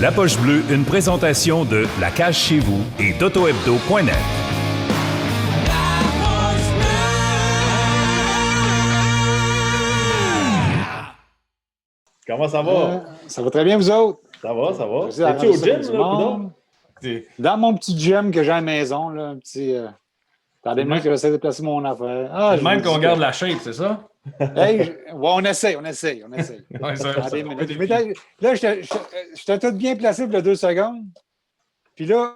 La Poche Bleue, une présentation de La Cage Chez Vous et d'AutoHebdo.net. Comment ça va? Ça va très bien, vous autres? Ça va, ça va. Es-tu au gym, là, coudonc? Dans mon petit gym que j'ai à la maison, là, un petit... Attendez-moi que j'essaie de placer mon affaire. C'est le même qu'on garde la shape, c'est ça? Hey, on essaye. Ouais, ça, Attendez, ça minute. Là, j'étais tout bien placé pour les 2 secondes. Puis là,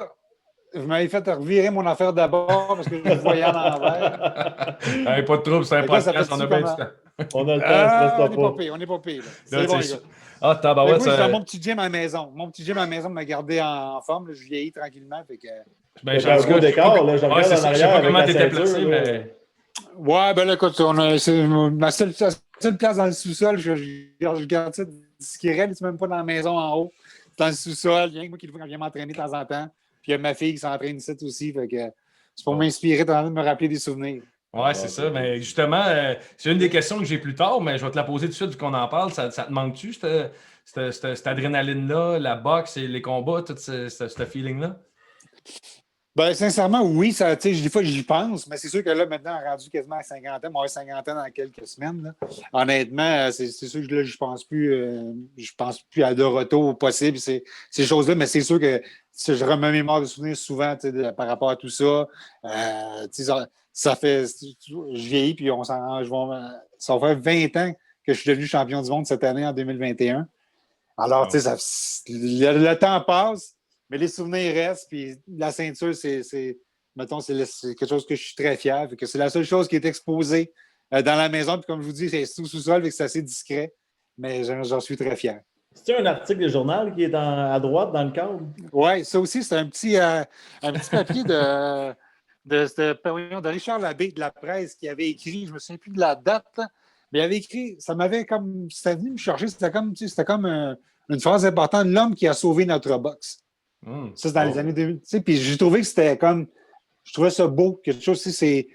vous m'avez fait revirer mon affaire d'abord parce que je vous voyais en l'envers. Hey, pas de trouble, c'est un podcast, on a bien du temps. On a le temps, on n'est pas pire. Là, C'est bon, les gars. Ah, tabarouette, Moi, je suis ça... dans mon petit gym à la maison. Mon petit gym à la maison m'a gardé en forme. Là, je vieillis tranquillement. Fait que... Ben, j'ai un beau décor, là, je regarde c'est en ça, je sais arrière pas comment avec la t'étais placé, ceinture, mais... Ouais, ben là, écoute, c'est ma seule place dans le sous-sol. Je garde ça discret, c'est même pas dans la maison en haut. C'est dans le sous-sol. Il y a moi qui le vois quand je viens m'entraîner de temps en temps. Puis il y a ma fille qui s'entraîne ici aussi. Fait que c'est pour m'inspirer, de me rappeler des souvenirs. Ouais, c'est ça. Mais justement, c'est une des questions que j'ai plus tard, mais je vais te la poser tout de suite vu qu'on en parle. Ça te manque-tu, cette adrénaline-là, la boxe et les combats, tout ce feeling-là? Ben, sincèrement, oui, ça, des fois, j'y pense, mais c'est sûr que là, maintenant, rendu quasiment à 50 ans, moi, 50 ans dans quelques semaines, là, honnêtement, c'est sûr que là, je pense plus à de retour possible, ces choses-là, mais c'est sûr que je remémore de souvenirs souvent par rapport à tout ça. Ça fait, je vieillis, puis ça va faire 20 ans que je suis devenu champion du monde cette année, en 2021. Alors, le temps passe. Mais les souvenirs restent, puis la ceinture, c'est quelque chose que je suis très fier. Que c'est la seule chose qui est exposée dans la maison. Puis comme je vous dis, c'est sous-sol, c'est assez discret. Mais j'en suis très fier. C'est un article de journal qui est à droite dans le cadre? Oui, ça aussi, c'est un petit papier de Richard Labbé de la presse qui avait écrit, je ne me souviens plus de la date, là, mais il avait écrit, ça m'avait comme, c'était venu me chercher, c'était comme une phrase importante, l'homme qui a sauvé notre boxe. Ça, c'est dans les années 2000. Puis j'ai trouvé que c'était comme. Je trouvais ça beau. Quelque chose, j'ai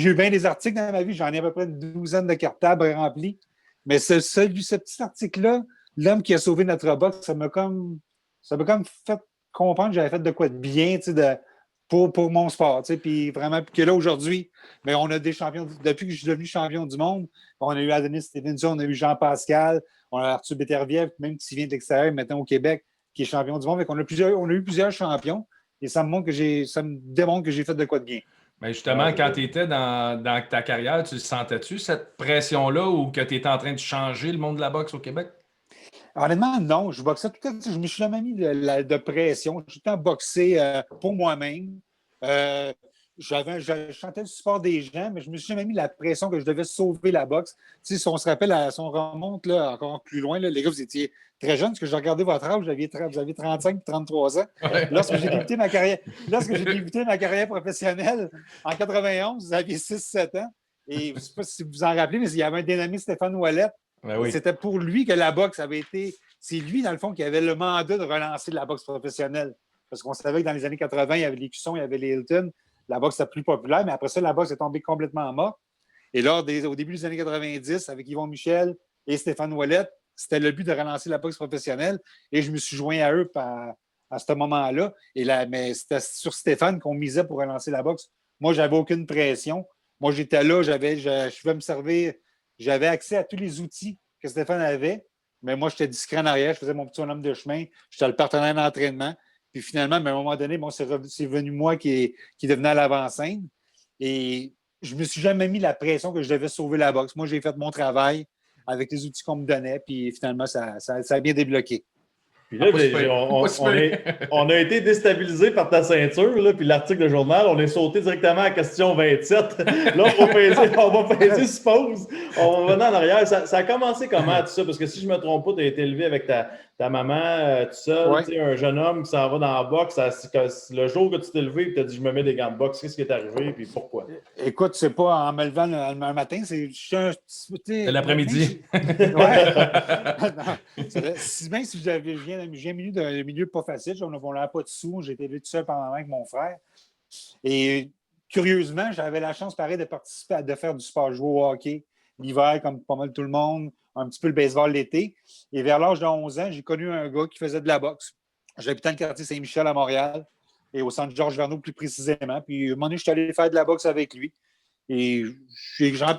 eu bien des articles dans ma vie. J'en ai à peu près une douzaine de cartables remplis. Mais ce petit article-là, l'homme qui a sauvé notre boxe, ça m'a comme fait comprendre que j'avais fait de quoi de bien pour mon sport. Puis vraiment, puis que là, aujourd'hui, mais on a des champions. Depuis que je suis devenu champion du monde, on a eu Adonis Stevenson, on a eu Jean-Pascal, on a Arthur Beterbiev, même s'il vient de l'extérieur, maintenant au Québec, qui est champion du monde. On a eu plusieurs champions et ça me démontre que j'ai fait de quoi de bien. Mais justement, quand tu étais dans ta carrière, tu sentais-tu cette pression-là ou que tu étais en train de changer le monde de la boxe au Québec? Honnêtement, non. Je boxais tout le temps. Je me suis jamais mis de pression. J'ai tout le temps boxé pour moi-même. Je chantais le support des gens, mais je me suis jamais mis la pression que je devais sauver la boxe. Si on se rappelle, si on remonte là, encore plus loin, là, les gars, vous étiez très jeunes, parce que j'ai regardé votre âge, vous aviez 35 et 33 ans. Ouais. Lorsque j'ai débuté ma carrière professionnelle en 91, vous aviez 6-7 ans. Et je ne sais pas si vous vous en rappelez, mais il y avait un dénommé Stéphane Ouellette. Ben oui. C'était pour lui que la boxe avait été. C'est lui, dans le fond, qui avait le mandat de relancer la boxe professionnelle. Parce qu'on savait que dans les années 80, il y avait les Cusson, il y avait les Hilton. La boxe était plus populaire, mais après ça, la boxe est tombée complètement morte. Et là, au début des années 90, avec Yvon Michel et Stéphane Ouellette, c'était le but de relancer la boxe professionnelle. Et je me suis joint à eux à ce moment-là. Mais c'était sur Stéphane qu'on misait pour relancer la boxe. Moi, je n'avais aucune pression. Moi, j'étais là, je pouvais me servir. J'avais accès à tous les outils que Stéphane avait. Mais moi, j'étais discret en arrière. Je faisais mon petit bonhomme de chemin. J'étais le partenaire d'entraînement. Puis finalement, à un moment donné, c'est venu moi qui devenait à l'avant-scène. Et je ne me suis jamais mis la pression que je devais sauver la boxe. Moi, j'ai fait mon travail avec les outils qu'on me donnait. Puis finalement, ça a bien débloqué. Puis là, on a été déstabilisé par ta ceinture, là, puis l'article de journal, on est sauté directement à question 27. Là, on va peser suppose. On va venir en arrière. Ça a commencé comment, tout ça? Parce que si je ne me trompe pas, tu as été élevé avec ta maman, tout seul, Ouais. un jeune homme qui s'en va dans la boxe. Le jour que tu t'es levé et tu as dit « je me mets des gants de boxe », qu'est-ce qui est arrivé et pourquoi? Écoute, c'est pas en me levant un matin, c'est l'après-midi. Ouais. Même si je viens d'un milieu pas facile, on n'avait pas de sous, j'ai été élevé tout seul pendant avec mon frère. Et curieusement, j'avais la chance, pareil, de participer de faire du sport, jouer au hockey l'hiver, comme pas mal tout le monde, un petit peu le baseball l'été. Et vers l'âge de 11 ans, j'ai connu un gars qui faisait de la boxe. J'habitais dans le quartier Saint-Michel à Montréal et au centre Georges Verneau plus précisément. Puis, à un moment donné, je suis allé faire de la boxe avec lui. Et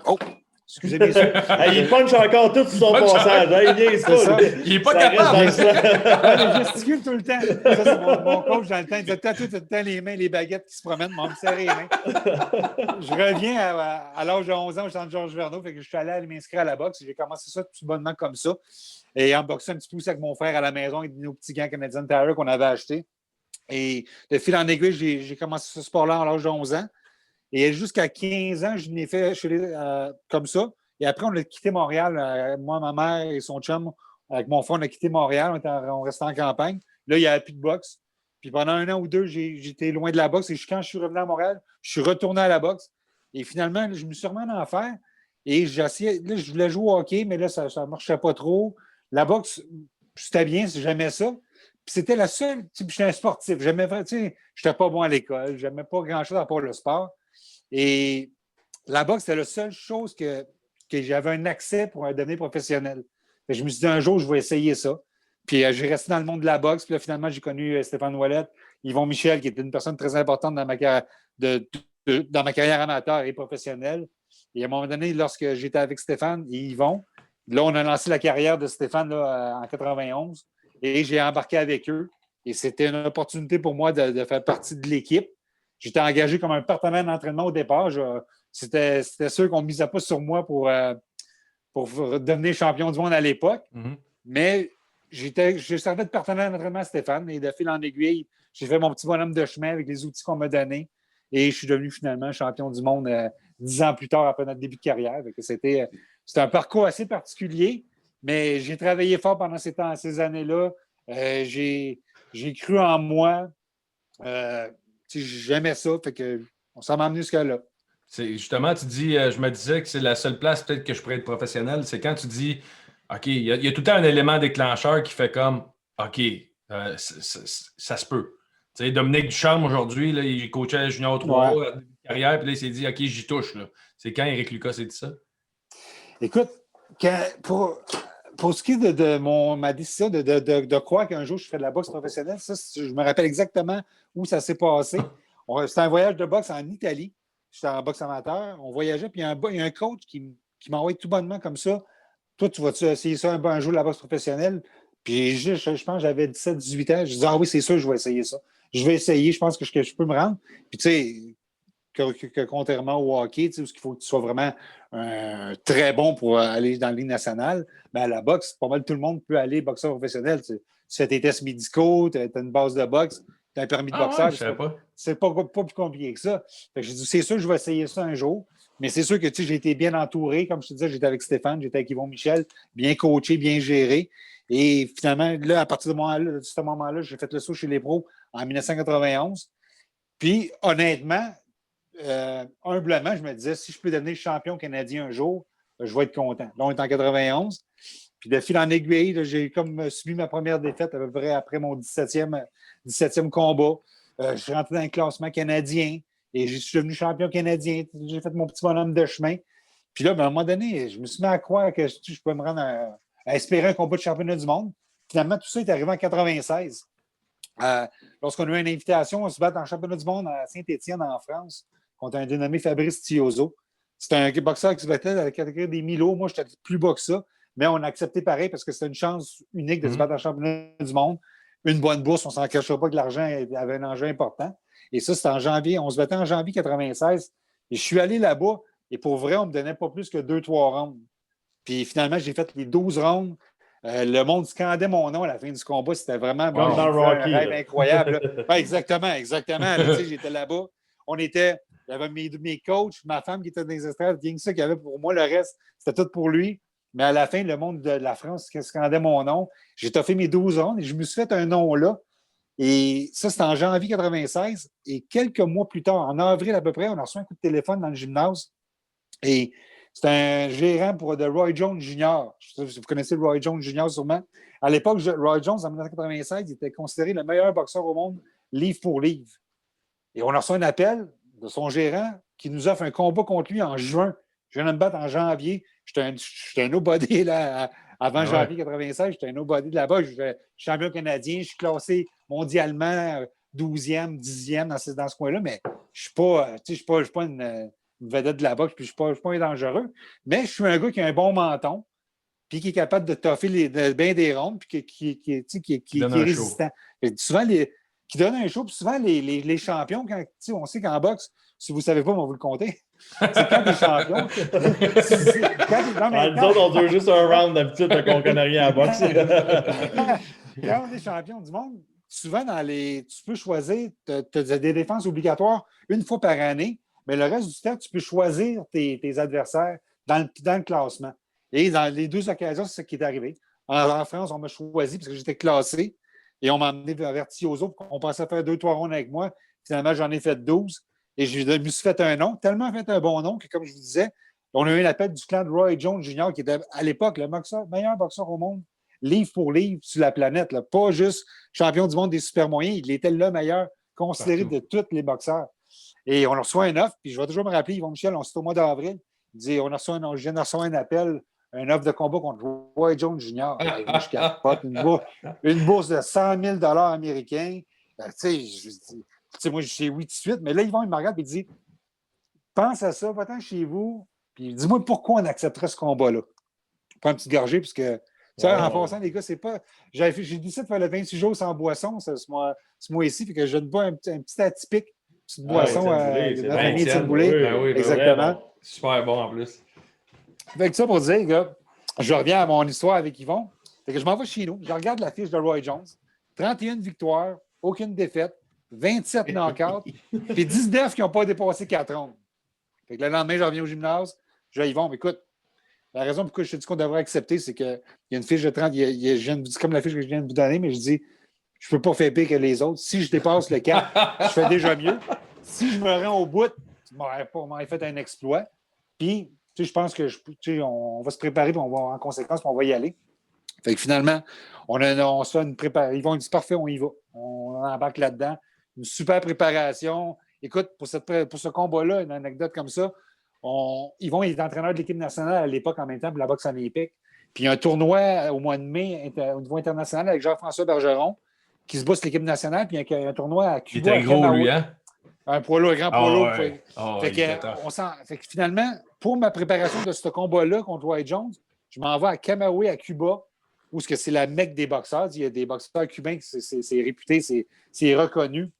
oh! Excusez messieurs. Il punch encore tout sur son passage. Il niaise pas. Il n'est pas capable. Il gesticule tout le temps. Ça, c'est mon coach dans le temps. Il disait, t'as tout le temps les mains, les baguettes qui se promènent, mais on me serrait les mains. Je reviens à l'âge de 11 ans au centre Georges Verneau. Fait que je suis allé m'inscrire à la boxe. J'ai commencé ça tout bonnement comme ça. Et en boxant un petit peu aussi avec mon frère à la maison avec nos petits gants Canadian Tire qu'on avait achetés. Et de fil en aiguille, j'ai commencé ce sport-là à l'âge de 11 ans. Et jusqu'à 15 ans, je l'ai fait comme ça. Et après, on a quitté Montréal. Moi, ma mère et son chum, avec mon frère, on a quitté Montréal. On restait en campagne. Là, il n'y avait plus de boxe. Puis pendant 1 an ou 2, j'étais loin de la boxe. Et quand je suis revenu à Montréal, je suis retourné à la boxe. Et finalement, je me suis remis en faire. Et j'essayais. Là, je voulais jouer au hockey, mais là, ça ne marchait pas trop. La boxe, c'était bien, j'aimais ça. Puis c'était la seule. J'étais un sportif. Je n'étais pas bon à l'école. Je n'aimais pas grand-chose à part le sport. Et la boxe, c'était la seule chose que j'avais un accès pour devenir professionnel. Je me suis dit, un jour, je vais essayer ça. Puis j'ai resté dans le monde de la boxe. Puis là, finalement, j'ai connu Stéphane Ouellette, Yvon Michel, qui était une personne très importante dans ma carrière amateur et professionnelle. Et à un moment donné, lorsque j'étais avec Stéphane et Yvon, là, on a lancé la carrière de Stéphane là, en 91 et j'ai embarqué avec eux. Et c'était une opportunité pour moi de faire partie de l'équipe. J'étais engagé comme un partenaire d'entraînement au départ. C'était sûr qu'on ne misait pas sur moi pour devenir champion du monde à l'époque. Mm-hmm. Mais je servais de partenaire d'entraînement à Stéphane et de fil en aiguille, j'ai fait mon petit bonhomme de chemin avec les outils qu'on m'a donnés et je suis devenu finalement champion du monde 10 ans plus tard après notre début de carrière. C'était un parcours assez particulier, mais j'ai travaillé fort pendant ces années-là. J'ai cru en moi. J'aimais ça, fait que on s'en m'a amené jusqu'à-là. Justement, tu dis, je me disais que c'est la seule place peut-être que je pourrais être professionnel, c'est quand tu dis, OK, il y a tout le temps un élément déclencheur qui fait comme, OK, ça se peut. Tu sais, Dominique Ducharme, aujourd'hui, là, il coachait Junior 3, ouais. Carrière, puis là, il s'est dit, OK, j'y touche. Là. C'est quand Éric Lucas s'est dit ça? Écoute, pour ce qui est de ma décision de croire qu'un jour je ferais de la boxe professionnelle, ça, je me rappelle exactement où ça s'est passé. C'était un voyage de boxe en Italie. J'étais en boxe amateur. On voyageait, puis il y a un coach qui m'a envoyé tout bonnement comme ça. Toi, tu vas-tu essayer ça un jour de la boxe professionnelle? Puis je pense que j'avais 17-18 ans. Je disais, ah oui, c'est sûr, je vais essayer ça. Je vais essayer, je pense que je peux me rendre. Puis tu sais, que contrairement au hockey, où il faut que tu sois vraiment très bon pour aller dans la Ligue nationale, mais à la boxe, pas mal tout le monde peut aller boxeur professionnel. Tu fais tes tests médicaux, tu as une base de boxe, tu as un permis de boxeur. Ouais, c'est pas plus compliqué que ça. Fait que j'ai dit, c'est sûr que je vais essayer ça un jour, mais c'est sûr que j'ai été bien entouré. Comme je te disais, j'étais avec Stéphane, j'étais avec Yvon Michel, bien coaché, bien géré. Et finalement, là, à partir de ce moment-là, j'ai fait le saut chez les pros en 1991. Puis, honnêtement, humblement, je me disais, si je peux devenir champion canadien un jour, je vais être content. Là, on est en 91. Puis de fil en aiguille, j'ai comme subi ma première défaite à peu près après mon 17e combat. Je suis rentré dans le classement canadien et je suis devenu champion canadien. J'ai fait mon petit bonhomme de chemin. Puis là, à un moment donné, je me suis mis à croire que je pouvais me rendre à espérer un combat de championnat du monde. Finalement, tout ça est arrivé en 96. Lorsqu'on a eu une invitation, on se bat dans le championnat du monde à Saint-Étienne, en France, contre un dénommé Fabrice Tiozo. C'était un boxeur qui se battait dans la catégorie des Milo. Moi, j'étais plus bas que ça, mais on a accepté pareil parce que c'était une chance unique de se battre dans le championnat du monde. Une bonne bourse, on ne s'en cachera pas que l'argent avait un enjeu important. Et ça, c'était en janvier. On se battait en janvier 96. Et je suis allé là-bas, et pour vrai, on ne me donnait pas plus que 2-3 rounds. Puis finalement, j'ai fait les 12 rounds. Le monde scandait mon nom à la fin du combat. C'était vraiment un rêve incroyable. Ouais, exactement. J'étais là-bas. J'avais mes coachs, ma femme qui était dans les estrades, rien que ça qu'il y avait pour moi. Le reste, c'était tout pour lui. Mais à la fin, le monde de la France scandait mon nom. J'ai toffé mes 12 rounds et je me suis fait un nom là. Et ça, c'était en janvier 96. Et quelques mois plus tard, en avril à peu près, on a reçu un coup de téléphone dans le gymnase. Et c'était un gérant de Roy Jones Jr. Je sais pas si vous connaissez Roy Jones Jr. sûrement. À l'époque, Roy Jones, en 1996, il était considéré le meilleur boxeur au monde, livre pour livre. Et on a reçu un appel de son gérant qui nous offre un combat contre lui en juin. Je viens de me battre en janvier. J'étais un nobody là, Avant janvier 96, j'étais un nobody de là-bas. Je suis champion canadien, je suis classé mondialement 12e, 10e dans ce coin-là, mais je ne suis pas une vedette de la boxe, puis je ne suis pas un dangereux. Mais je suis un gars qui a un bon menton, puis qui est capable de toffer bien des rondes, puis qui est résistant. Souvent, qui donne un show, puis souvent, les champions, on sait qu'en boxe, si vous ne savez pas, on va vous le compter. C'est quand les champions. Nous autres, on dure juste un round d'habitude, qu'on ne connaît rien à boxe. Quand on est champion du monde, souvent, tu peux choisir, tu as des défenses obligatoires une fois par année, mais le reste du temps, tu peux choisir tes adversaires dans le classement. Et dans les 2 occasions, c'est ce qui est arrivé. En France, on m'a choisi parce que j'étais classé et on m'a emmené vers Tiozo. On pensait faire 2-3 rondes avec moi. Finalement, j'en ai fait 12 et je me suis fait un nom, tellement fait un bon nom que, comme je vous disais, on a eu l'appel du clan de Roy Jones Jr., qui était à l'époque le meilleur boxeur au monde, livre pour livre sur la planète. Là. Pas juste champion du monde des super moyens, il était le meilleur, considéré de tous les boxeurs. Et on a reçu un offre, puis je vais toujours me rappeler, Yvon Michel, c'était au mois d'avril, il dit je viens de recevoir un appel, un offre de combat contre Roy Jones Jr. Moi, je capote, une bourse de 100 000 $ américains. Moi, je dis oui tout de suite, mais là, Yvon, il me regarde et il dit pense à ça, va-t'en chez vous, puis dis-moi pourquoi on accepterait ce combat-là. Je prends une petite gorgée, puisque en passant, les gars, c'est pas. J'ai décidé de faire le 26 jours sans boisson ce mois-ci, fait que je ne bois un petit atypique, une petite boisson de notre ami Étienne Boulay. Exactement. Super bon en plus. Fait que ça pour dire, gars, je reviens à mon histoire avec Yvon. Fait que je m'en vais chez nous, je regarde la fiche de Roy Jones. 31 victoires, aucune défaite, 27 knockouts, puis 19 qui n'ont pas dépassé 4 rondes. Fait que le lendemain, je reviens au gymnase, je dis à Yvon, écoute, la raison pourquoi je te dis qu'on devrait accepter, c'est qu'il y a une fiche de 30, comme la fiche que je viens de vous donner, mais je dis, je ne peux pas faire pire que les autres. Si je dépasse le 4, je fais déjà mieux. Si je me rends au bout, on m'aurait fait un exploit. Puis, je pense que on va se préparer, puis en conséquence, puis on va y aller. Fait que finalement, on se fait une préparation. Ils vont dire parfait, on y va. On embarque là-dedans. Une super préparation. Écoute, pour ce combat-là, une anecdote comme ça, Yvon est entraîneur de l'équipe nationale à l'époque en même temps pour la boxe olympique. Puis il y a un tournoi au mois de mai au niveau international avec Jean-François Bergeron qui se bat sur l'équipe nationale. Puis il y a un tournoi à Cuba. Il était gros, lui, hein? Un poids lourd, un grand poids lourd. Fait que finalement, pour ma préparation de ce combat-là contre Roy Jones, je m'en vais à Camagüey, à Cuba, où c'est la mecque des boxeurs. Il y a des boxeurs cubains, c'est réputé, c'est reconnu.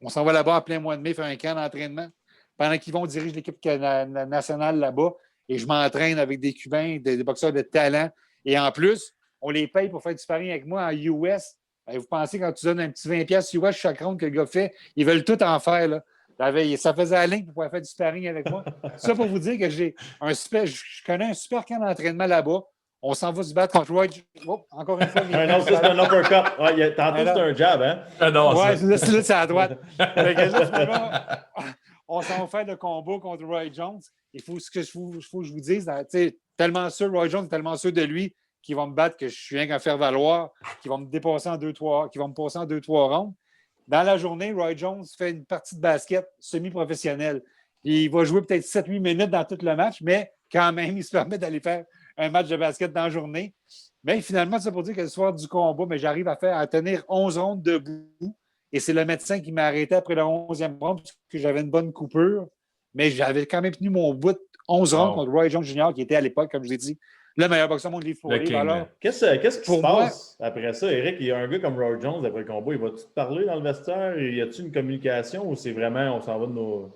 On s'en va là-bas en plein mois de mai faire un camp d'entraînement. Pendant qu'Yvon dirige l'équipe nationale là-bas, et je m'entraîne avec des Cubains, des boxeurs de talent. Et en plus, on les paye pour faire du sparring avec moi en US. Et vous pensez, quand tu donnes un petit 20$ US chaque ronde que le gars fait, ils veulent tout en faire. Là. Ça faisait la ligne pour pouvoir faire du sparring avec moi. Ça pour vous dire que je connais un super camp d'entraînement là-bas. On s'en va se battre contre Roy. Oh, encore une fois. Non, ça, c'est un uppercut. Tantôt, c'est un jab, hein? Oui, c'est à droite. On s'en va faire le combat contre Roy Jones. Il faut que je vous dise, tellement sûr, Roy Jones est tellement sûr de lui qu'il va me battre que je suis rien qu'à faire valoir, qu'il va me dépasser en 2-3 rounds. Dans la journée, Roy Jones fait une partie de basket semi-professionnelle. Il va jouer peut-être 7-8 minutes dans tout le match, mais quand même, il se permet d'aller faire un match de basket dans la journée. Mais finalement, c'est pour dire que le soir du combat, j'arrive à tenir 11 rondes debout. Et c'est le médecin qui m'a arrêté après le 11e round parce que j'avais une bonne coupure. Mais j'avais quand même tenu mon bout 11 rounds contre Roy Jones Jr., qui était à l'époque, comme je vous ai dit, le meilleur boxeur au monde livre pour livre. Alors, qu'est-ce qui se passe après ça, Eric? Il y a un gars comme Roy Jones après le combat. Il va-tu te parler dans le vestiaire? Y a-tu une communication ou c'est vraiment on s'en va de nos.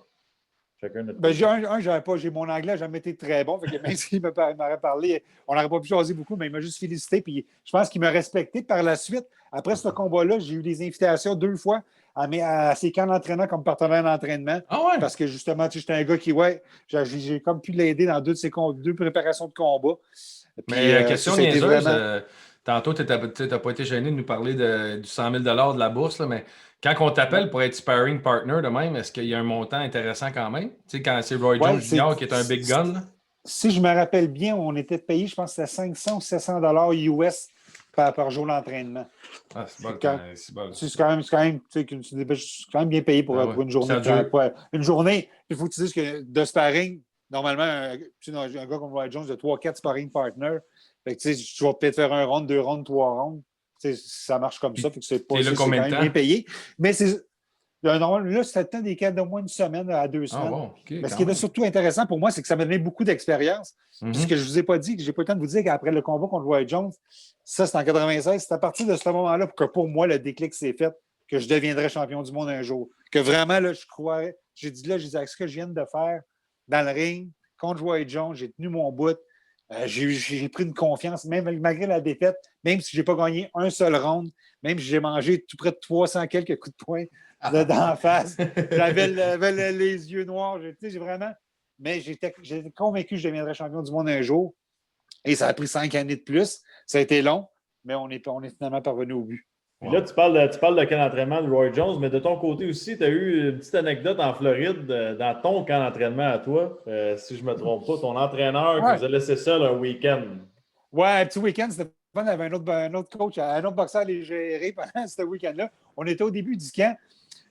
Chacun notre. J'ai mon anglais n'a jamais été très bon. Fait que même s'il m'aurait parlé, on n'aurait pas pu choisir beaucoup, mais il m'a juste félicité. Puis je pense qu'il m'a respecté par la suite. Après ce combat-là, j'ai eu des invitations 2 fois à ses camps d'entraînement comme partenaire d'entraînement. Ah ouais? Parce que justement, j'étais un gars qui, j'ai comme pu l'aider dans 2 préparations de combat. Mais question niaiseuse, tantôt, tu n'as pas été gêné de nous parler du 100 000 $ de la bourse, là, mais quand on t'appelle pour être sparring partner de même, est-ce qu'il y a un montant intéressant quand même? Tu sais, quand c'est Roy Jones Jr. qui est un big gun? Là? Si je me rappelle bien, on était payé, je pense que c'était 500 ou 700 $ US par jour d'entraînement. Ah, c'est bon. C'est quand même bien payé pour une journée. Une journée, il faut que tu dises que de sparring, normalement, un gars comme Roy Jones de 3-4 sparring partners, fait que, tu vas peut-être faire un round, 2 rounds, 3 rounds. Ça marche comme ça, fait que c'est T'es là quand combien de même temps? bien payé. Mais là, c'était le temps des cas d'au moins une semaine à 2 semaines. Bon, OK, Mais ce qui était surtout intéressant pour moi, c'est que ça m'a donné beaucoup d'expérience. Puis ce que je ne vous ai pas dit, que je n'ai pas eu le temps de vous dire qu'après le combat contre Roy Jones, ça, c'était en 96, c'est à partir de ce moment-là que pour moi, le déclic s'est fait, que je deviendrais champion du monde un jour. Que vraiment, là, je croyais. J'ai dit, avec ce que je viens de faire dans le ring, contre Roy Jones, j'ai tenu mon bout. J'ai pris une confiance, même malgré la défaite, même si je n'ai pas gagné un seul round, même si j'ai mangé tout près de 300 quelques coups de poing d'en face. J'avais les yeux noirs. J'ai vraiment. Mais j'étais convaincu que je deviendrais champion du monde un jour. Et ça a pris 5 années de plus. Ça a été long, mais on est finalement parvenu au but. Puis là, tu parles de camp d'entraînement de Roy Jones, mais de ton côté aussi, tu as eu une petite anecdote en Floride dans ton camp d'entraînement à toi, si je ne me trompe pas, ton entraîneur qui vous a laissé seul un week-end. Ouais, un petit week-end, c'était fun. Il y avait un autre coach, un autre boxeur à les gérer pendant ce week-end-là. On était au début du camp.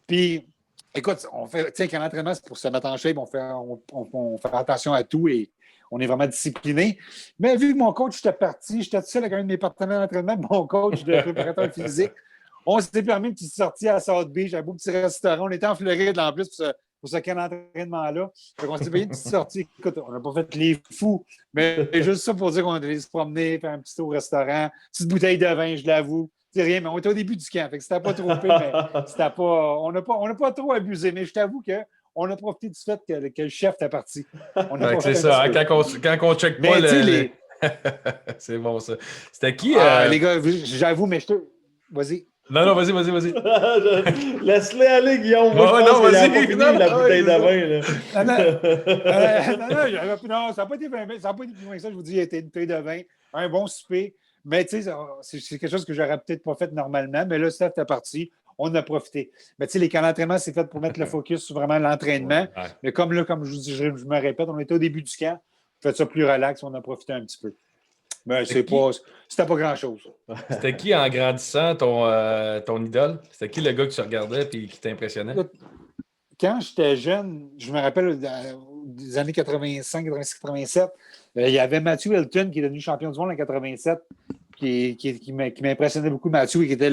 Puis, écoute, on fait, camp d'entraînement, c'est pour se mettre en shape, on fait attention à tout et on est vraiment discipliné. Mais vu que mon coach était parti, j'étais tout seul avec un de mes partenaires d'entraînement, mon coach de préparateur physique. On s'était permis une petite sortie à South Beach, un beau petit restaurant. On était en Floride en plus pour ce camp d'entraînement-là. On s'est payé une petite sortie. Écoute, on n'a pas fait les fous, mais juste ça pour dire qu'on allait se promener, faire un petit tour au restaurant, petite bouteille de vin, je l'avoue. C'est rien, mais on était au début du camp. Fait que c'était pas trop pire, mais c'était pas. On n'a pas trop abusé, mais je t'avoue qu'on a profité du fait que le chef était parti. C'est ça, hein, quand on ne check pas le. C'est bon ça. C'était qui? Les gars, j'avoue, mais Vas-y. Non, vas-y. Laisse-les aller, Guillaume. Moi, non, vas-y. Pas fini la bouteille de vin. Non, ça n'a pas été plus loin que ça. Je vous dis, il y a été une bouteille de vin, un bon souper. Mais tu sais, c'est quelque chose que j'aurais peut-être pas fait normalement. Mais là, Steph est parti. On a profité. Mais tu sais, les camps d'entraînement, c'est fait pour mettre le focus sur vraiment l'entraînement. Ouais. Mais comme je vous dis, je me répète, on était au début du camp. On fait ça plus relax. On a profité un petit peu. Mais c'était pas grand-chose. C'était qui en grandissant ton idole? C'était qui le gars que tu regardais et qui t'impressionnait? Quand j'étais jeune, je me rappelle des années 85, 86, 87, il y avait Matthew Hilton qui est devenu champion du monde en 87, qui m'impressionnait beaucoup. Matthew, qui était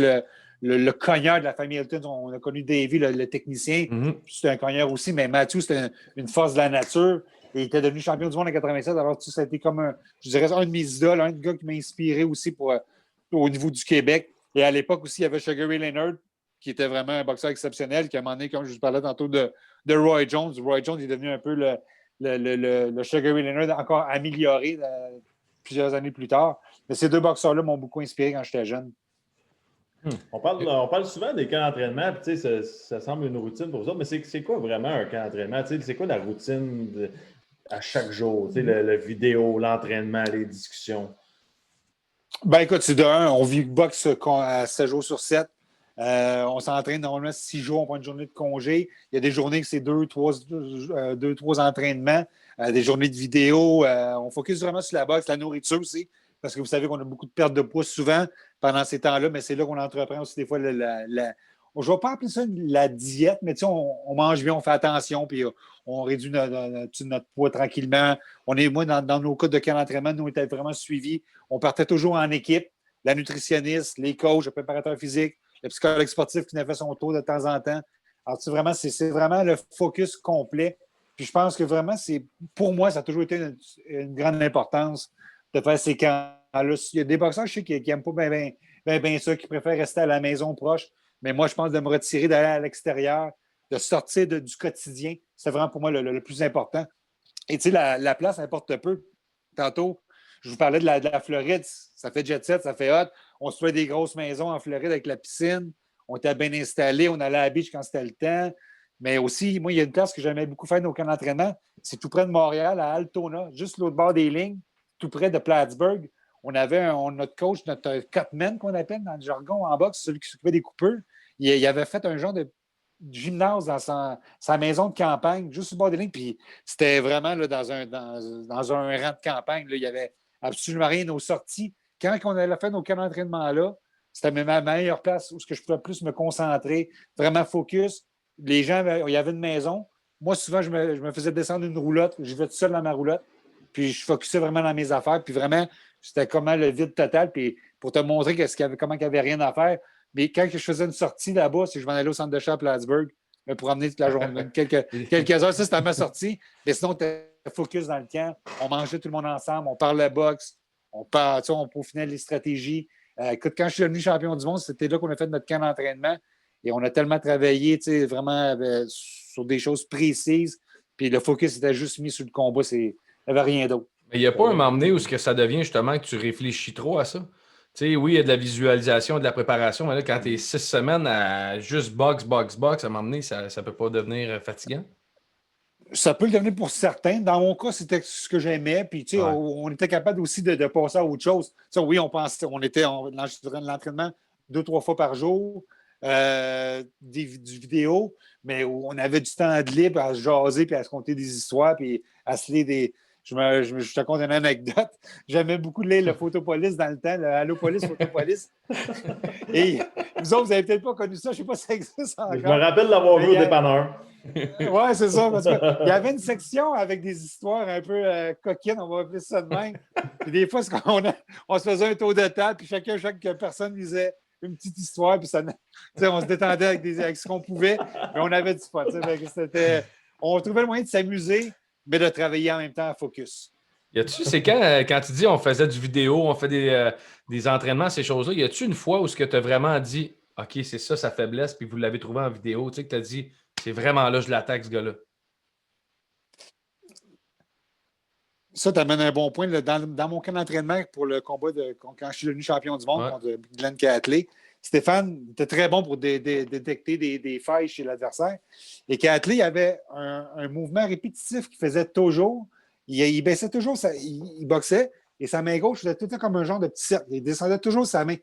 le cogneur de la famille Hilton. On a connu Davey, le technicien. C'était un cogneur aussi, mais Matthew, c'était une force de la nature. Et il était devenu champion du monde en 87. Alors, ça a été comme un de mes idoles, un gars qui m'a inspiré aussi au niveau du Québec. Et à l'époque aussi, il y avait Sugar Ray Leonard, qui était vraiment un boxeur exceptionnel, qui a demandé, comme je vous parlais tantôt, de Roy Jones. Roy Jones est devenu un peu le Sugar Ray Leonard encore amélioré plusieurs années plus tard. Mais ces deux boxeurs-là m'ont beaucoup inspiré quand j'étais jeune. On parle souvent des camps d'entraînement, puis ça semble une routine pour vous autres, mais c'est quoi vraiment un camp d'entraînement? C'est quoi la routine à chaque jour? Le vidéo, l'entraînement, les discussions? Ben écoute, c'est de un, on boxe à 7 jours sur 7. On s'entraîne normalement 6 jours, on prend une journée de congé. Il y a des journées que c'est 2-3 entraînements, des journées de vidéo. On focus vraiment sur la boxe, la nourriture aussi, parce que vous savez qu'on a beaucoup de pertes de poids souvent pendant ces temps-là, mais c'est là qu'on entreprend aussi des fois je ne vais pas appeler ça la diète, mais on mange bien, on fait attention, puis on réduit notre poids tranquillement. Moi, dans nos cas de camp d'entraînement, nous, on était vraiment suivis. On partait toujours en équipe, la nutritionniste, les coachs, le préparateur physique, le psychologue sportif qui nous a fait son tour de temps en temps. Alors, c'est vraiment le focus complet. Puis je pense que vraiment, pour moi, ça a toujours été une grande importance de faire ces camps-là. Il y a des boxeurs, je sais, qui n'aiment pas bien ça, qui préfèrent rester à la maison proche. Mais moi, je pense de me retirer, d'aller à l'extérieur, de sortir du quotidien. C'est vraiment pour moi le plus important. Et tu sais, la place importe peu. Tantôt, je vous parlais de la Floride. Ça fait jet set, ça fait hot. On se fait des grosses maisons en Floride avec la piscine. On était bien installés. On allait à la beach quand c'était le temps. Mais aussi, moi, il y a une place que j'aimais beaucoup faire dans camp d'entraînement. C'est tout près de Montréal, à Altona, juste l'autre bord des lignes, tout près de Plattsburgh. On avait notre coach, notre cutman qu'on appelle dans le jargon en boxe, celui qui s'occupait des coupeurs. Il avait fait un genre de gymnase dans sa maison de campagne, juste au bord des lignes. Puis c'était vraiment là, dans un rang de campagne. Là, il n'y avait absolument rien aux sorties. Quand on allait faire nos camps d'entraînement-là, c'était ma meilleure place où je pouvais plus me concentrer, vraiment focus. Les gens, il y avait une maison. Moi, souvent, je me faisais descendre une roulotte. Je vais tout seul dans ma roulotte. Puis je focusais vraiment dans mes affaires. Puis vraiment, c'était comment le vide total. Puis pour te montrer comment il n'y avait rien à faire. Mais quand je faisais une sortie là-bas, c'est que je m'en allais au centre de chat à Plattsburgh pour emmener toute la journée, quelques heures. Ça, c'était ma sortie. Mais sinon, tu étais focus dans le camp. On mangeait tout le monde ensemble. On parlait boxe. On peaufinait les stratégies. Écoute, quand je suis devenu champion du monde, c'était là qu'on a fait notre camp d'entraînement. Et on a tellement travaillé, vraiment sur des choses précises. Puis le focus était juste mis sur le combat. Il n'y avait rien d'autre. Mais il n'y a pas un moment donné où ce que ça devient justement que tu réfléchis trop à ça? Tu sais, oui, il y a de la visualisation, de la préparation, mais là, quand tu es 6 semaines à juste box, à un moment donné, ça ne peut pas devenir fatigant? Ça peut le devenir pour certains. Dans mon cas, c'était ce que j'aimais. Puis, tu sais, on était capable aussi de passer à autre chose. Tu sais, oui, on était dans l'entraînement 2-3 fois par jour, du vidéo, mais on avait du temps de libre à se jaser, puis à se conter des histoires, puis à se lire des. Je te raconte une anecdote. J'aimais beaucoup lire le Photopolis dans le temps, le Allopolis, Photopolis. Et vous autres, vous n'avez peut-être pas connu ça. Je ne sais pas si ça existe encore. Je me rappelle l'avoir vu au dépanneur. Oui, c'est ça. Parce il y avait une section avec des histoires un peu coquines, on va appeler ça de même. Puis des fois, on se faisait un tour de table, puis chaque personne lisait une petite histoire, puis on se détendait avec ce qu'on pouvait, mais on avait du fun. On trouvait le moyen de s'amuser, mais de travailler en même temps à focus. C'est quand tu dis on faisait du vidéo, on fait des entraînements, ces choses-là, y a-tu une fois où ce que tu as vraiment dit OK, c'est ça sa faiblesse, puis vous l'avez trouvé en vidéo, tu sais, que tu as dit c'est vraiment là, je l'attaque, ce gars-là? Ça, tu amènes un bon point. Dans mon camp d'entraînement pour le combat quand je suis devenu champion du monde contre Glenn Catley, Stéphane était très bon pour détecter des failles chez l'adversaire. Et Catley avait un mouvement répétitif qu'il faisait toujours. Il baissait toujours, il boxait, et sa main gauche faisait tout le temps comme un genre de petit cercle. Il descendait toujours sa main.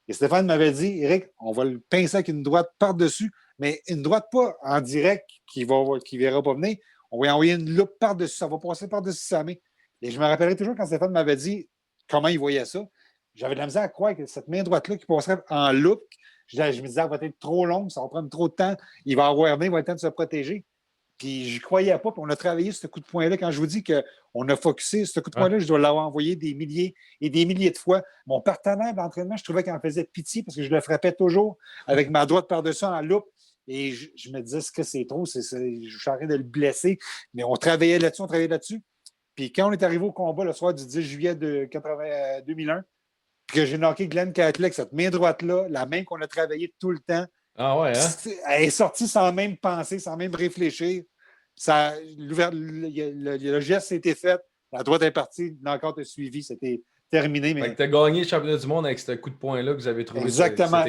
Et Stéphane m'avait dit, Éric, on va le pincer avec une droite par-dessus, mais une droite pas en direct qui ne verra pas venir. On va envoyer une loupe par-dessus, ça va passer par-dessus sa main. Et je me rappellerai toujours quand Stéphane m'avait dit comment il voyait ça. J'avais de la misère à croire que cette main droite-là qui passerait en loupe, je me disais, elle va être trop longue, ça va prendre trop de temps, il va avoir venir, il va être temps de se protéger. Puis je ne croyais pas, puis on a travaillé ce coup de poing-là. Quand je vous dis qu'on a focusé, ce coup de poing-là, je dois l'avoir envoyé des milliers et des milliers de fois. Mon partenaire d'entraînement, je trouvais qu'il en faisait pitié parce que je le frappais toujours avec ma droite par-dessus en loupe. Et je me disais, est-ce que c'est trop? Je suis en train de le blesser. Mais on travaillait là-dessus, Puis quand on est arrivé au combat le soir du 10 juillet de 2001, puis que j'ai knocké Glenn Catley avec cette main droite-là, la main qu'on a travaillée tout le temps, elle est sortie sans même penser, sans même réfléchir. Le geste s'était fait, la droite est partie, l'encore a suivi, c'était terminé. Mais... Tu as gagné le championnat du monde avec ce coup de poing-là que vous avez trouvé. Exactement.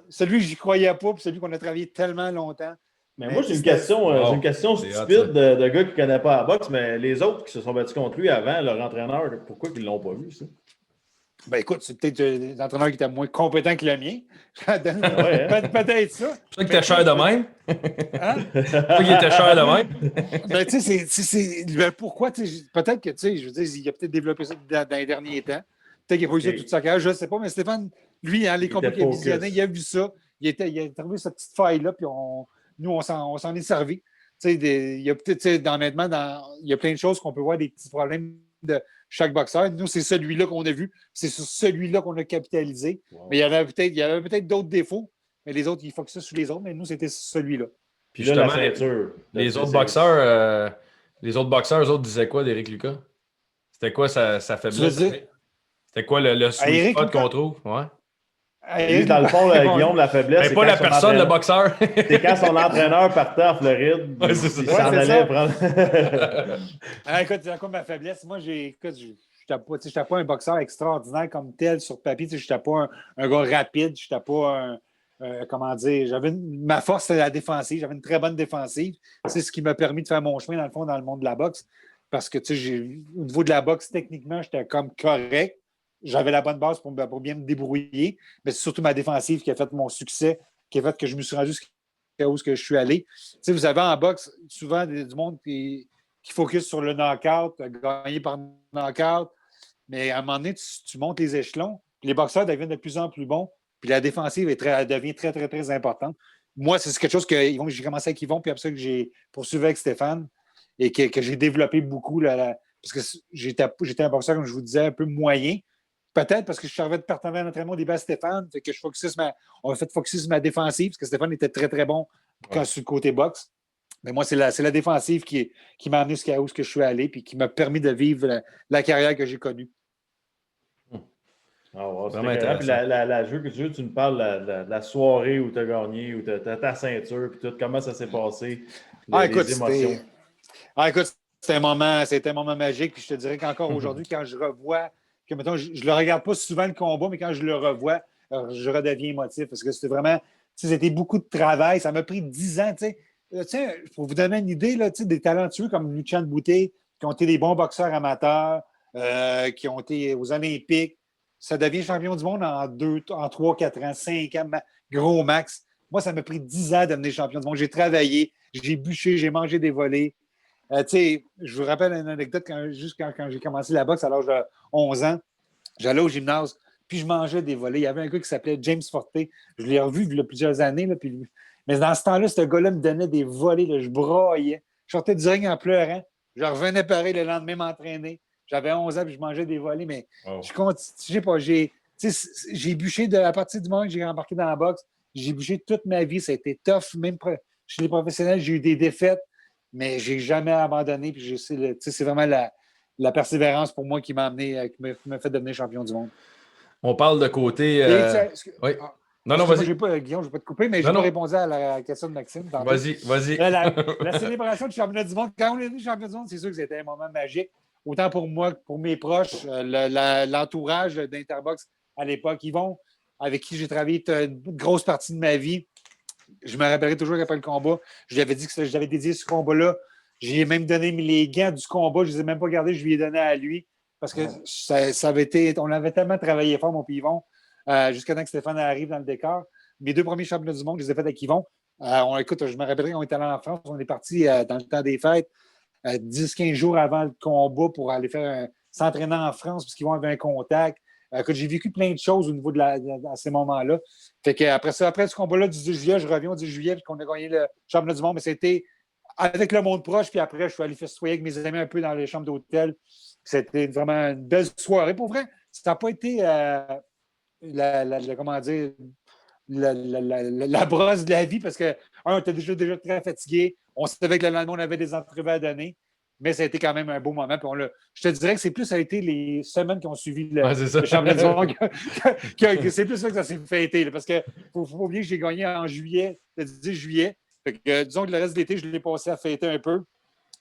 Celui que j'y croyais pas, puis celui qu'on a travaillé tellement longtemps. Mais moi, j'ai une question stupide de gars qui ne connaît pas la boxe, mais les autres qui se sont battus contre lui avant, leur entraîneur, pourquoi ils ne l'ont pas vu, ça? Ben écoute, c'est peut-être l'entraîneur qui était moins compétent que le mien. Peut-être ça. C'est pour ça que t'es cher de même. Hein? C'est pour qu'il était cher de même. Ben, tu sais, pourquoi? Peut-être que, tu sais, je veux dire, il a peut-être développé ça dans les derniers temps. Peut-être qu'il n'a pas eu ça toute sa carrière, je ne sais pas. Mais Stéphane, lui, les combats qu'il a visionnés, il a vu ça. Il a trouvé cette petite faille-là, puis nous, on s'en est servi. Il y a peut-être, honnêtement, il y a plein de choses qu'on peut voir, des petits problèmes de chaque boxeur. Nous, c'est celui-là qu'on a vu. C'est sur celui-là qu'on a capitalisé. Wow. Mais il y avait peut-être d'autres défauts, mais les autres, ils focusaient sur les autres, mais nous, c'était celui-là. Puis justement, les autres boxeurs, eux autres disaient quoi d'Éric Lucas? C'était quoi sa faiblesse? C'était quoi le sweet spot qu'on trouve? Ouais. Lui, dans le fond, Guillaume, la faiblesse. Mais pas la personne, le boxeur. C'est quand son entraîneur partait en Floride. Ouais, c'est ça. Il s'en allait prendre. Écoute, c'est quoi ma faiblesse? Moi, je n'étais pas un boxeur extraordinaire comme tel sur papier. Je n'étais pas un gars rapide. Je n'étais pas comment dire? Ma force, c'était la défensive. J'avais une très bonne défensive. C'est ce qui m'a permis de faire mon chemin, dans le fond, dans le monde de la boxe. Parce que, au niveau de la boxe, techniquement, j'étais comme correct. J'avais la bonne base pour bien me débrouiller, mais c'est surtout ma défensive qui a fait mon succès, qui a fait que je me suis rendu où je suis allé. Tu sais, vous avez en boxe souvent du monde qui focus sur le knockout, gagner par knockout, mais à un moment donné, tu montes les échelons, puis les boxeurs deviennent de plus en plus bons, puis la défensive devient très, très, très importante. moi, c'est quelque chose que j'ai commencé avec Yvon, puis après ça que j'ai poursuivi avec Stéphane et que j'ai développé beaucoup. Parce que j'étais un boxeur, comme je vous disais, un peu moyen. Peut-être parce que je servais de partenaire d'entraînement au début à Stéphane, fait que on a fait focus sur ma défensive, parce que Stéphane était très, très bon sur le côté boxe. Mais moi, c'est la défensive qui m'a amené jusqu'à où je suis allé, puis qui m'a permis de vivre la carrière que j'ai connue. Ah ouais, Vraiment puis jeu, tu nous parles de la soirée où tu as gagné, où tu as ta ceinture, puis tout, comment ça s'est passé, écoute, les émotions. Écoute, c'était un moment magique, puis je te dirais qu'encore aujourd'hui, quand je revois, que mettons, je le regarde pas souvent le combat, mais quand je le revois, je redeviens émotif, parce que c'était vraiment, c'était beaucoup de travail, ça m'a pris 10 ans, tu sais, pour vous donner une idée, là, des talentueux comme Lucien Boutet, qui ont été des bons boxeurs amateurs, qui ont été aux Olympiques, ça devient champion du monde en 3, 4 ans, 5 ans, gros max. Moi, ça m'a pris 10 ans de devenir champion du monde. J'ai travaillé, j'ai bûché, j'ai mangé des volets. Je vous rappelle une anecdote, quand j'ai commencé la boxe à l'âge de 11 ans, j'allais au gymnase, puis je mangeais des volets. Il y avait un gars qui s'appelait James Forte. Je l'ai revu il y a plusieurs années. Là, mais dans ce temps-là, ce gars-là me donnait des volets. Là, je broyais. Je sortais du ring en pleurant. Je revenais pareil le lendemain m'entraîner. J'avais 11 ans, puis je mangeais des volets, mais je sais pas, j'ai bûché à partir du moment que j'ai embarqué dans la boxe, j'ai bûché toute ma vie, ça a été tough, même chez les professionnels, j'ai eu des défaites, mais j'ai jamais abandonné, puis c'est vraiment la persévérance pour moi qui m'a amené, qui m'a fait devenir champion du monde. On parle de côté... Oui. Non, vas-y. Guillaume, je ne vais pas te couper, mais je n'ai pas répondu à la question de Maxime. Vas-y. La célébration du championnat du monde, quand on est devenu champion du monde, c'est sûr que c'était un moment magique. Autant pour moi que pour mes proches, l'entourage d'Interbox à l'époque, Yvon, avec qui j'ai travaillé une grosse partie de ma vie. Je me rappellerai toujours qu'après le combat, je lui avais dit que j'avais dédié ce combat-là. J'ai même donné les gants du combat, je ne les ai même pas gardés, je lui ai donné à lui. Parce que ça avait été. On avait tellement travaillé fort, mon Yvon, jusqu'à temps que Stéphane arrive dans le décor. Mes 2 premiers championnats du monde, je les ai faits avec Yvon. Écoute, je me rappellerai qu'on était allé en France, on est parti dans le temps des fêtes. 10-15 jours avant le combat pour aller s'entraîner en France parce qu'ils vont avoir un contact. J'ai vécu plein de choses au niveau à ces moments-là. Fait que après ce combat-là du 10 juillet, je reviens au 10 juillet puis qu'on a gagné le championnat du monde, mais c'était avec le monde proche, puis après, je suis allé festoyer avec mes amis un peu dans les chambres d'hôtel. C'était vraiment une belle soirée. Pour vrai, ça n'a pas été comment dire, la brosse de la vie parce que, on était déjà très fatigué. On savait que le lendemain, on avait des entrevues à donner, mais ça a été quand même un beau moment. Puis je te dirais que ça a été les semaines qui ont suivi le championnat du monde. C'est plus ça que ça s'est fêté. Parce qu'il ne faut pas oublier que j'ai gagné en juillet, le 10 juillet. Fait que, disons que le reste de l'été, je l'ai passé à fêter un peu.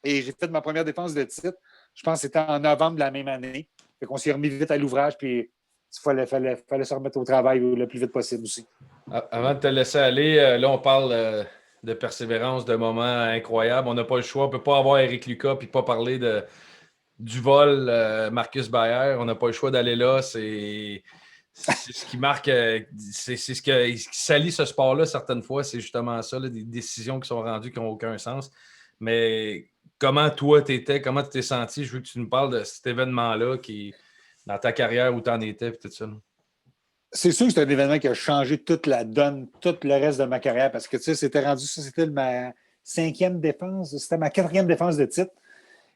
Et j'ai fait ma première défense de titre. Je pense que c'était en novembre de la même année. Fait qu'on s'est remis vite à l'ouvrage. Puis il fallait se remettre au travail le plus vite possible aussi. Avant de te laisser aller, là, on parle de persévérance, de moments incroyables. On n'a pas le choix. On ne peut pas avoir Éric Lucas et pas parler du vol Marcus Bayer. On n'a pas le choix d'aller là. C'est ce qui marque, c'est ce qui salit ce sport-là certaines fois. C'est justement ça, là, des décisions qui sont rendues qui n'ont aucun sens. Mais comment toi, tu étais, comment tu t'es senti? Je veux que tu nous parles de cet événement-là qui, dans ta carrière, où tu en étais et tout ça. Là. C'est sûr que c'est un événement qui a changé toute la donne, tout le reste de ma carrière parce que, tu sais, c'était ma 5e défense, c'était ma 4e défense de titre.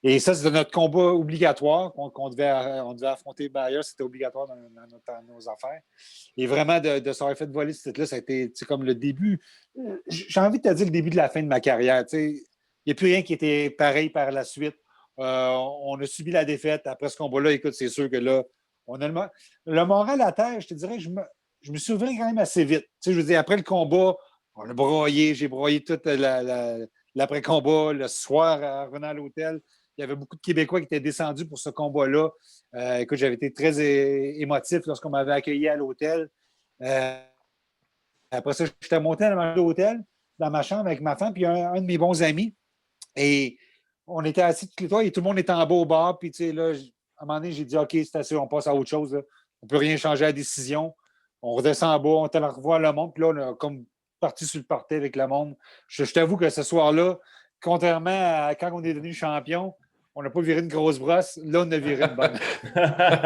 Et ça, c'était notre combat obligatoire qu'on devait affronter Bayer, c'était obligatoire dans nos affaires. Et vraiment, de s'avoir fait voler ce titre-là, ça a été comme le début. J'ai envie de te dire le début de la fin de ma carrière. Il n'y a plus rien qui était pareil par la suite. On a subi la défaite. Après ce combat-là, écoute, c'est sûr que là, on a le moral à terre, je te dirais, je me suis ouvert quand même assez vite. Je veux dire, après le combat, on a broyé, j'ai broyé tout l'après-combat, le soir, en revenant à l'hôtel. Il y avait beaucoup de Québécois qui étaient descendus pour ce combat-là. Écoute, j'avais été très émotif lorsqu'on m'avait accueilli à l'hôtel. Après ça, j'étais monté à l'hôtel, dans ma chambre avec ma femme, puis un de mes bons amis. Et on était assis tous les trois et tout le monde était en bas au bar. Puis, tu sais, là, à un moment donné, j'ai dit, OK, c'est assez, on passe à autre chose. Là. On ne peut rien changer à la décision. On redescend en bas, on est allé revoir le monde. Puis là, on a comme parti sur le party avec le monde. Je t'avoue que ce soir-là, contrairement à quand on est devenu champion, on n'a pas viré une grosse brosse. Là, on a viré une bonne.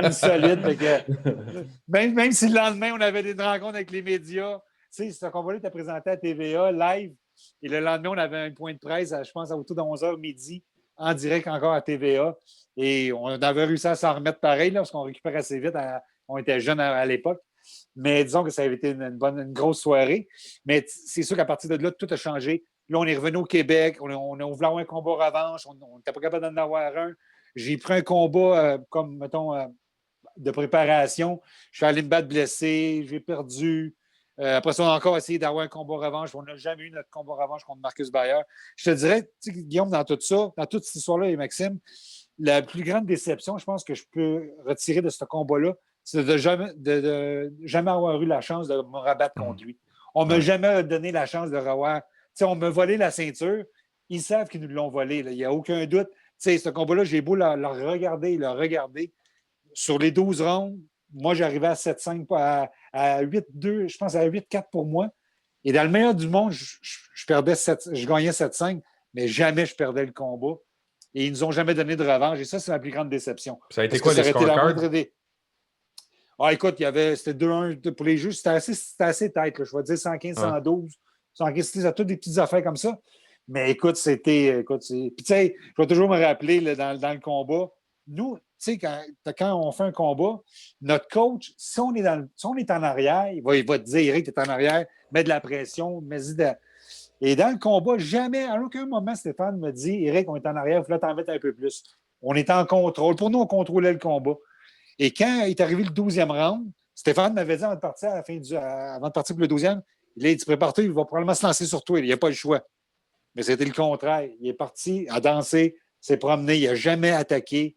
Une solide. Fait que, même si le lendemain, on avait des rencontres avec les médias, sais, ce combat-là était présenté à TVA live. Et le lendemain, on avait un point de presse, je pense, autour de 11h midi, en direct encore à TVA. Et on avait réussi à s'en remettre pareil, là, parce qu'on récupère assez vite. On était jeunes à l'époque. Mais disons que ça avait été une grosse soirée. Mais c'est sûr qu'à partir de là, tout a changé. Là, on est revenu au Québec. On a voulu avoir un combat revanche. On n'était pas capable d'en avoir un. J'ai pris un combat comme, mettons, de préparation. Je suis allé me battre blessé. J'ai perdu. Après ça, on a encore essayé d'avoir un combat revanche. On n'a jamais eu notre combat revanche contre Marcus Bayer. Je te dirais, Guillaume, dans tout ça, dans toute cette histoire-là, et Maxime, la plus grande déception, je pense que je peux retirer de ce combat-là, c'est de jamais avoir eu la chance de me rabattre contre lui. On ne m'a jamais donné la chance de revoir. On m'a volé la ceinture. Ils savent qu'ils nous l'ont volé. Il n'y a aucun doute. Ce combat-là, j'ai beau le regarder. Sur les 12 rondes, moi, j'arrivais à 7-5, à 8-2, je pense à 8-4 pour moi. Et dans le meilleur du monde, je gagnais 7-5, mais jamais je perdais le combat. Et ils ne nous ont jamais donné de revanche. Et ça, c'est ma plus grande déception. Ça a été quoi, les scorecards? Écoute, c'était 2-1 pour les juges. C'était assez tête. Là. Je vais dire 115, 112. 115, c'était toutes des petites affaires comme ça. Mais écoute, Puis tu sais, je vais toujours me rappeler là, dans le combat, nous, tu sais, quand on fait un combat, notre coach, si on est en arrière, il va te dire, Eric, tu es en arrière, mets de la pression, mets-y de... Et dans le combat, jamais, à aucun moment, Stéphane me dit, Eric, on est en arrière, il faut t'en mettre un peu plus. On est en contrôle. Pour nous, on contrôlait le combat. Et quand il est arrivé le 12e round, Stéphane m'avait dit avant de partir pour le 12e, il a dit, prépare-toi, il va probablement se lancer sur toi. Il n'y a pas le choix. Mais c'était le contraire. Il est parti à danser, s'est promené, il n'a jamais attaqué.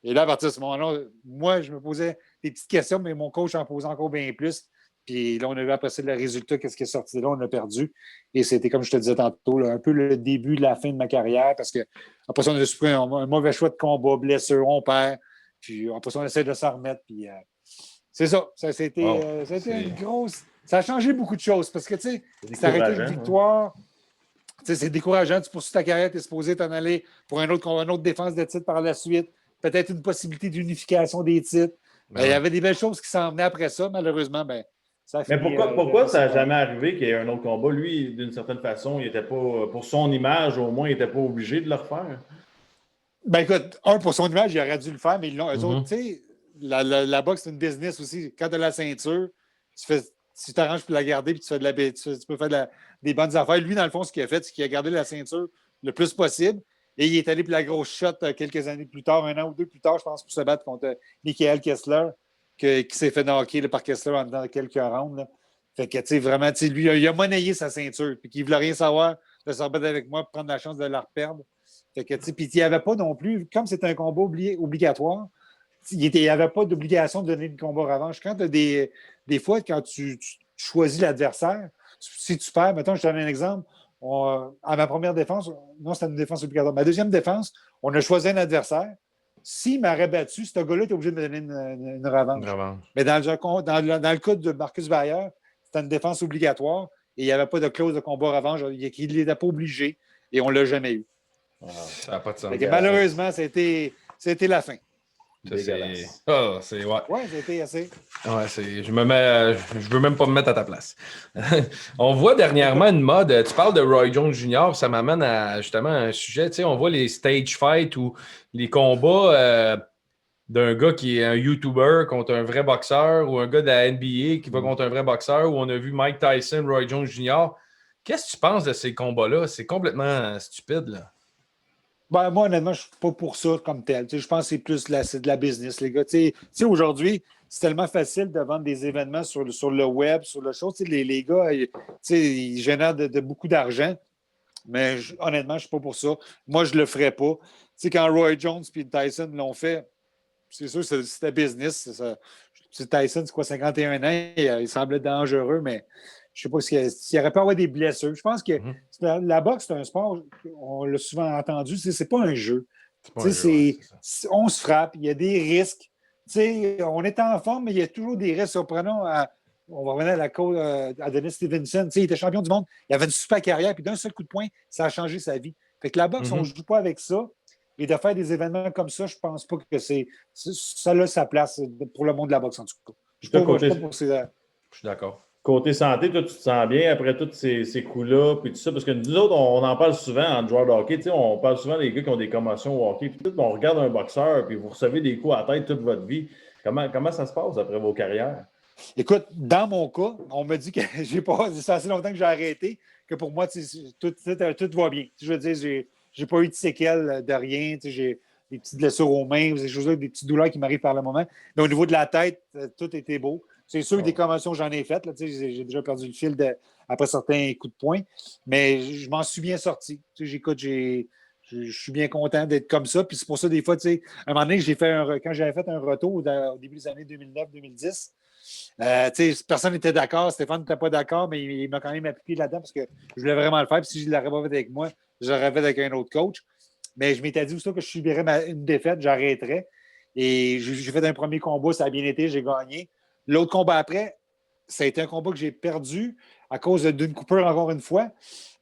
Et là, à partir de ce moment-là, moi, je me posais des petites questions, mais mon coach en posait encore bien plus. Puis là, on a vu après ça le résultat, qu'est-ce qui est sorti de là, on a perdu. Et c'était, comme je te disais tantôt, là, un peu le début de la fin de ma carrière, parce que après ça, on a pris un mauvais choix de combat, blessure, on perd. Puis après ça, on essaie de s'en remettre. Puis c'est ça. Ça a été une grosse... Ça a changé beaucoup de choses, parce que, tu sais, c'est arrêté une victoire... C'est décourageant. Tu poursuis ta carrière, tu es supposé t'en aller pour une autre défense de titre par la suite. Peut-être une possibilité d'unification des titres. Il y avait des belles choses qui s'en venaient après ça. Malheureusement, ça a fini. Mais pourquoi ça n'a jamais arrivé qu'il y ait un autre combat? Lui, d'une certaine façon, il n'était pas, pour son image, au moins, il n'était pas obligé de le refaire. Écoute, pour son image, il aurait dû le faire, mais eux autres, tu sais, la boxe, c'est une business aussi. Quand tu as la ceinture, tu t'arranges pour la garder, puis tu peux faire des bonnes affaires. Lui, dans le fond, ce qu'il a fait, c'est qu'il a gardé la ceinture le plus possible. Et il est allé pour la grosse shot quelques années plus tard, 1 an ou 2 plus tard, je pense, pour se battre contre Michael Kessler, qui s'est fait knocker par Kessler dans quelques rounds. Là. Fait que, tu sais, vraiment, lui, il a monnayé sa ceinture, puis qu'il ne voulait rien savoir de se rebattre avec moi pour prendre la chance de la reperdre. Fait que, tu sais, puis il n'y avait pas non plus, comme c'était un combat obligatoire, il n'y avait pas d'obligation de donner le combat revanche. Quand tu as des fois, quand tu choisis l'adversaire, si tu perds, mettons, je te donne un exemple, à ma première défense, non, c'était une défense obligatoire. Ma deuxième défense, on a choisi un adversaire. S'il m'aurait battu, ce gars-là était obligé de me donner une revanche. Mais dans le cas de Marcus Bayer, c'était une défense obligatoire et il n'y avait pas de clause de combat revanche. Il n'était pas obligé et on ne l'a jamais eu. Ça n'a pas de sens. Malheureusement, c'était la fin. Ouais, c'était assez. Ouais, je veux même pas me mettre à ta place. On voit dernièrement une mode. Tu parles de Roy Jones Jr., ça m'amène à justement un sujet. Tu sais, on voit les stage fights ou les combats d'un gars qui est un YouTuber contre un vrai boxeur ou un gars de la NBA qui va contre un vrai boxeur, où on a vu Mike Tyson, Roy Jones Jr. Qu'est-ce que tu penses de ces combats-là? C'est complètement stupide, là. Moi, honnêtement, je ne suis pas pour ça comme tel. Je pense que c'est plus c'est de la business, les gars. Aujourd'hui, c'est tellement facile de vendre des événements sur le web, sur le show. Les gars, ils génèrent de beaucoup d'argent. Mais honnêtement, je ne suis pas pour ça. Moi, je ne le ferais pas. Quand Roy Jones et Tyson l'ont fait, c'est sûr que c'était business. Tyson, c'est quoi, 51 ans? Il semblait dangereux, mais je ne sais pas s'il aurait pu avoir des blessures. Je pense que la boxe, c'est un sport, on l'a souvent entendu, c'est pas un jeu. On se frappe, il y a des risques. On est en forme, mais il y a toujours des risques. On va revenir à la cause Adonis Stevenson. Il était champion du monde, il avait une super carrière, puis d'un seul coup de poing, ça a changé sa vie. Fait que la boxe, on ne joue pas avec ça. Et de faire des événements comme ça, je ne pense pas que ça a sa place pour le monde de la boxe, en tout cas. Je suis d'accord. côté santé, toi, tu te sens bien après tous ces coups-là, puis tout ça, parce que nous autres, on en parle souvent en joueur de hockey, tu sais, on parle souvent des gars qui ont des commotions au hockey, puis tout, on regarde un boxeur, puis vous recevez des coups à la tête toute votre vie. Comment ça se passe après vos carrières? Écoute, dans mon cas, on me dit que c'est assez longtemps que j'ai arrêté, que pour moi, tout va bien. Je veux dire, j'ai pas eu de séquelles de rien. J'ai des petites blessures aux mains, des choses là, des petites douleurs qui m'arrivent par le moment. Mais au niveau de la tête, tout était beau. C'est sûr que des commotions, j'en ai faites. Là, j'ai déjà perdu le fil après certains coups de poing, mais je m'en suis bien sorti. J'écoute, je suis bien content d'être comme ça. Puis c'est pour ça, des fois, à un moment donné, quand j'avais fait un retour au début des années 2009-2010, personne n'était d'accord. Stéphane n'était pas d'accord, mais il m'a quand même appliqué là-dedans parce que je voulais vraiment le faire. Puis si je ne l'aurais pas fait avec moi, je l'aurais fait avec un autre coach. Mais je m'étais dit aussi que je subirais une défaite, j'arrêterais. Et j'ai fait un premier combat, ça a bien été, j'ai gagné. L'autre combat après, ça a été un combat que j'ai perdu à cause d'une coupure encore une fois.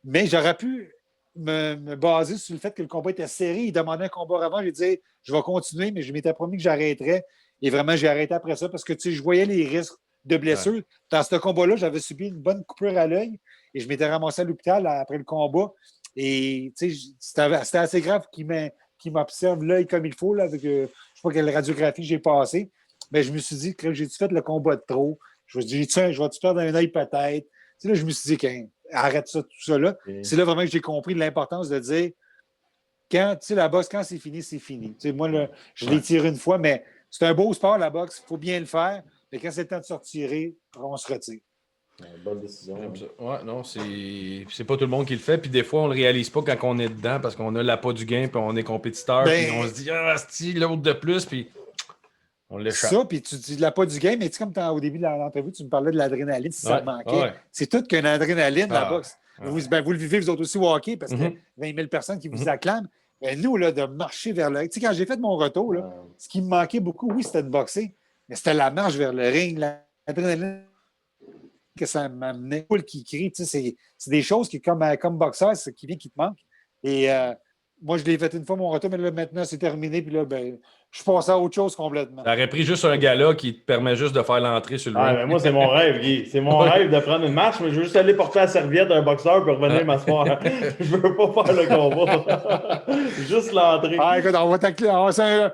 Mais j'aurais pu me baser sur le fait que le combat était serré. Il demandait un combat avant. J'ai dit, je vais continuer, mais je m'étais promis que j'arrêterais. Et vraiment, j'ai arrêté après ça parce que je voyais les risques de blessure. Ouais. Dans ce combat-là, j'avais subi une bonne coupure à l'œil et je m'étais ramassé à l'hôpital après le combat. Et c'était assez grave qu'il m'observe l'œil comme il faut, là, avec je ne sais pas quelle radiographie j'ai passée. Mais je me suis dit que j'ai-tu fait le combat de trop? Je me suis dit, je vais-tu perdre un œil peut-être? Là, je me suis dit, arrête ça, tout ça là. Okay. C'est là vraiment que j'ai compris l'importance de dire, la boxe, quand c'est fini, c'est fini. Moi, là, je l'ai tiré une fois, mais c'est un beau sport, la boxe. Il faut bien le faire. Mais quand c'est le temps de se retirer, on se retire. Bonne décision. Ouais, non, c'est pas tout le monde qui le fait. Puis des fois, on le réalise pas quand on est dedans parce qu'on a l'appât du gain puis on est compétiteur. Puis on se dit, c'est l'autre de plus. Puis on l'échappe. Ça, puis tu dis l'appât du gain, mais comme au début de l'entrevue, tu me parlais de l'adrénaline, si ça te manquait. Ouais. C'est tout qu'une adrénaline, la boxe. Vous le vivez, vous autres aussi, au hockey, parce que 20 000 personnes qui vous acclament. Mais nous, là, de marcher vers le ring. Quand j'ai fait mon retour, là, ce qui me manquait beaucoup, oui, c'était de boxer, mais c'était la marche vers le ring, l'adrénaline que ça m'amenait. Le qui crie, c'est des choses qui, comme boxeur, c'est qui vient qui te manque. Et moi, je l'ai fait une fois, mon retour, mais là, maintenant, c'est terminé. Puis là, je suis passé à autre chose complètement. Tu aurais pris juste un gala qui te permet juste de faire l'entrée sur le ring. Mais moi, c'est mon rêve, Guy. C'est mon rêve de prendre une marche, mais je veux juste aller porter la serviette d'un boxeur pour revenir m'asseoir. Je veux pas faire le combat. Juste l'entrée. Écoute, on va t'acclamer.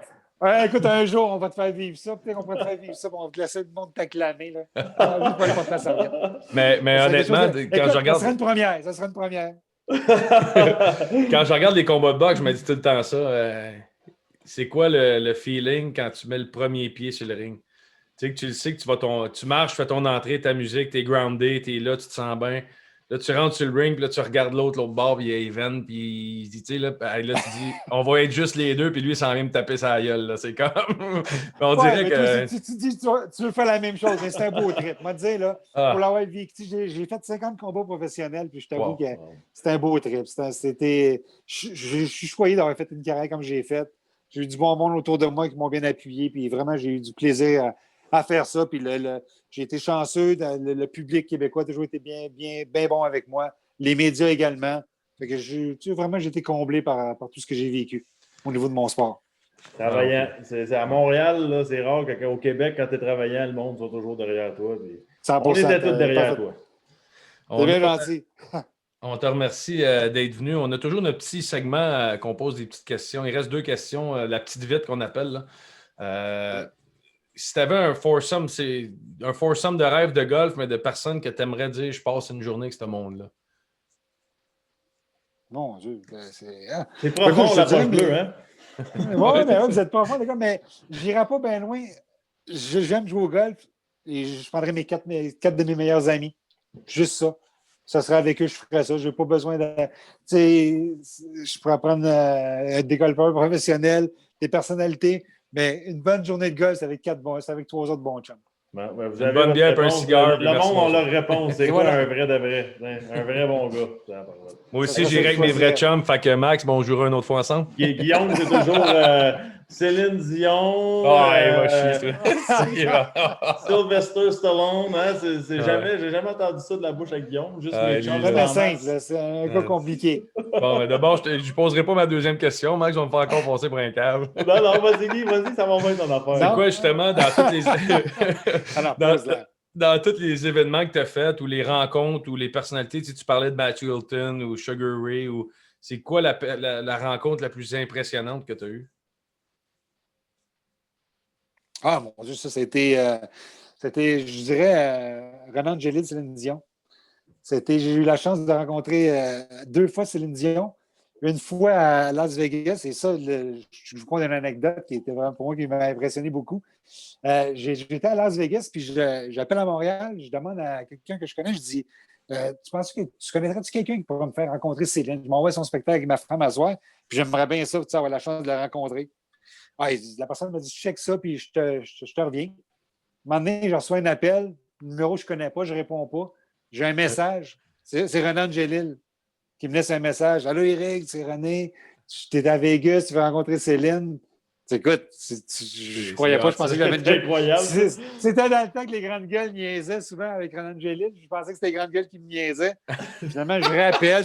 Écoute, un jour, on va te faire vivre ça. Peut-être qu'on va te faire vivre ça. On va te laisser le monde t'acclamer. Là. Juste pour aller porter la serviette. Mais honnêtement, quand je regarde. Ça serait une première. Quand je regarde les combats de boxe, je me dis tout le temps ça. C'est quoi le feeling quand tu mets le premier pied sur le ring? Tu sais que tu le sais que tu marches, tu fais ton entrée, ta musique, t'es groundé, t'es là, tu te sens bien. Là, tu rentres sur le ring, puis là, tu regardes l'autre bord, puis il y a Even, puis tu sais, là, tu dis, on va être juste les deux, puis lui, il s'en vient me taper sa gueule. Là. C'est comme. on dirait que. Tu dis, tu veux faire la même chose, mais c'est un beau trip. Moi, dire, là, pour l'avoir vécu, j'ai fait 50 combats professionnels, puis je t'avoue que c'était un beau trip. Je suis choyé d'avoir fait une carrière comme j'ai faite. J'ai eu du bon monde autour de moi qui m'ont bien appuyé, puis vraiment, j'ai eu du plaisir à faire ça. Puis j'ai été chanceux. Le public québécois a toujours été bien bon avec moi. Les médias également. Fait que vraiment, j'ai été comblé par tout ce que j'ai vécu au niveau de mon sport. Travaillant. C'est à Montréal, là, c'est rare qu'au Québec, quand tu es travaillant, le monde soit toujours derrière toi. Puis... on était tous derrière toi. C'est bien gentil. On te remercie d'être venu. On a toujours notre petit segment qu'on pose des petites questions. Il reste 2 questions, la petite vite qu'on appelle. Là. Si tu avais un foursome, c'est un foursome de rêve de golf, mais de personnes que tu aimerais dire je passe une journée avec ce monde-là. Mon Dieu, c'est profond la poche bleue, hein? Oui, mais vous êtes pas fort, les gars, mais je n'irai pas bien loin. J'aime jouer au golf et je prendrais mes 4 de mes meilleurs amis. Juste ça. Ça serait avec eux, je ferais ça. Je n'ai pas besoin de. Je pourrais prendre des golfeurs professionnels, des personnalités. Mais une bonne journée de golf, c'est avec 3 autres bons chums. Vous avez une bonne bière et un cigare. Le monde a leur réponse. C'est quoi un vrai de vrai? Un vrai bon gars. Moi aussi, j'irai avec mes vrais chums. Fait que Max, on jouera une autre fois ensemble. Guillaume, c'est toujours Céline Dion. Il va chier. Sylvester Stallone. Hein, j'ai jamais entendu ça de la bouche à Guillaume. Juste mes chums. C'est un peu compliqué. Bon, mais d'abord, je ne poserai pas ma deuxième question. Max, on va me faire encore passer pour un câble. Non, vas-y, ça va bien ton affaire. C'est quoi, justement, dans toutes les... dans tous les événements que tu as faits, ou les rencontres, ou les personnalités, tu parlais de Matthew Hilton ou Sugar Ray, c'est quoi la rencontre la plus impressionnante que tu as eue? Ah, mon Dieu, ça, c'était, je dirais, Renan Angelil, Céline Dion. J'ai eu la chance de rencontrer 2 fois Céline Dion. Une fois à Las Vegas, et ça, je vous conte une anecdote qui était vraiment pour moi qui m'a impressionné beaucoup. J'étais à Las Vegas, puis j'appelle à Montréal, je demande à quelqu'un que je connais, je dis tu penses que tu connaîtrais-tu quelqu'un qui pourrait me faire rencontrer Céline? Je m'envoie son spectacle avec ma femme à soir, puis j'aimerais bien ça, avoir la chance de la rencontrer. Ah, la personne m'a dit check ça, puis je te reviens. Un moment donné, je reçois un appel, numéro que je ne connais pas, je ne réponds pas. J'ai un message. C'est Renan Angelil qui me laisse un message. Allô, Eric, c'est René. Tu es à Vegas, tu veux rencontrer Céline. Écoute, je ne croyais pas, je pensais que j'avais une gueule. Incroyable. C'était dans le temps que les grandes gueules niaisaient souvent avec Renan Angelil. Je pensais que c'était les grandes gueules qui me niaisaient. Finalement, je rappelle,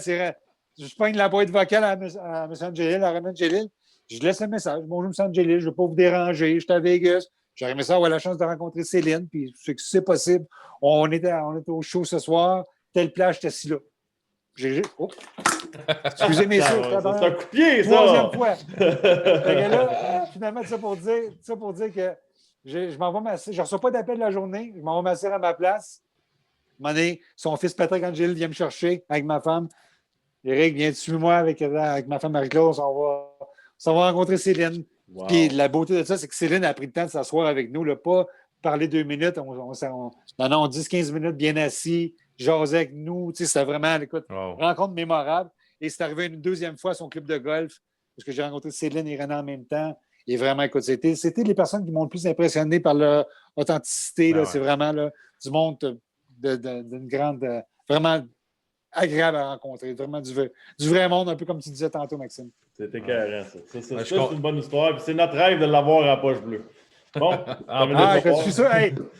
je pogne la boîte vocale à M. Angelil, à Renan Angelil. Je laisse un message. Bonjour, M. Angelil, je ne veux pas vous déranger. Je suis à Vegas. J'aurais aimé ça avoir la chance de rencontrer Céline. Puis, c'est possible. On était au show ce soir. Telle plage, j'étais assis là. Oh. Excusez mes C'est un coup de pied, ça! 3e fois. Là, finalement, ça pour dire que je m'en vais m'asseoir. Je ne reçois pas d'appel de la journée. Je m'en vais m'asseoir à ma place. À un moment donné, son fils Patrick Angel vient me chercher avec ma femme. Eric, viens suis-moi avec ma femme Marie-Claude. On va rencontrer Céline. Wow. Puis la beauté de ça, c'est que Céline a pris le temps de s'asseoir avec nous. Là, pas parler 2 minutes. Non, 10-15 minutes bien assis, jaser avec nous. C'était vraiment, écoute, rencontre mémorable. Et c'est arrivé une 2e fois à son club de golf, parce que j'ai rencontré Céline et Renan en même temps. Et vraiment, écoute, c'était les personnes qui m'ont le plus impressionné par leur authenticité. Là, c'est vraiment là, du monde d'une grande... vraiment agréable à rencontrer. Vraiment du vrai monde, un peu comme tu disais tantôt, Maxime. C'était carré, ça. C'est une bonne histoire. Puis c'est notre rêve de l'avoir à la poche bleue. Bon. Je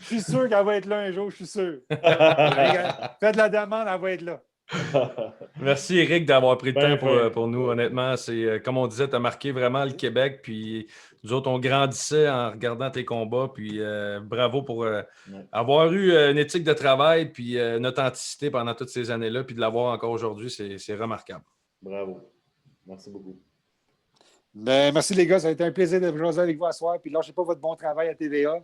suis sûr qu'elle va être là un jour, je suis sûr. Faites la demande, elle va être là. Merci, Eric, d'avoir pris le temps pour nous. Honnêtement, c'est comme on disait, tu as marqué vraiment le Québec. Puis nous autres, on grandissait en regardant tes combats. Puis bravo pour avoir eu une éthique de travail puis une authenticité pendant toutes ces années-là. Puis de l'avoir encore aujourd'hui, c'est remarquable. Bravo. Merci beaucoup. Ben, merci les gars, ça a été un plaisir de jaser avec vous ce soir. Puis lâchez pas votre bon travail à TVA.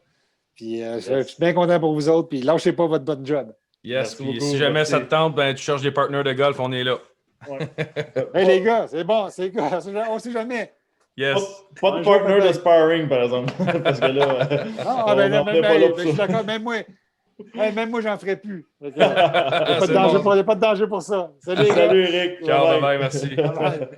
Puis je suis bien content pour vous autres. Puis lâchez pas votre bon job. Yes, puis si jamais ça te tente, ben, tu cherches des partenaires de golf, on est là. Ouais. Hey les gars, c'est bon, on sait jamais. Yes. Pas de partner de sparring, par exemple. Parce que là, je suis d'accord, même moi, j'en ferai plus. Il n'y a pas de danger pour ça. Salut Eric. Ciao, bye, merci. Bye.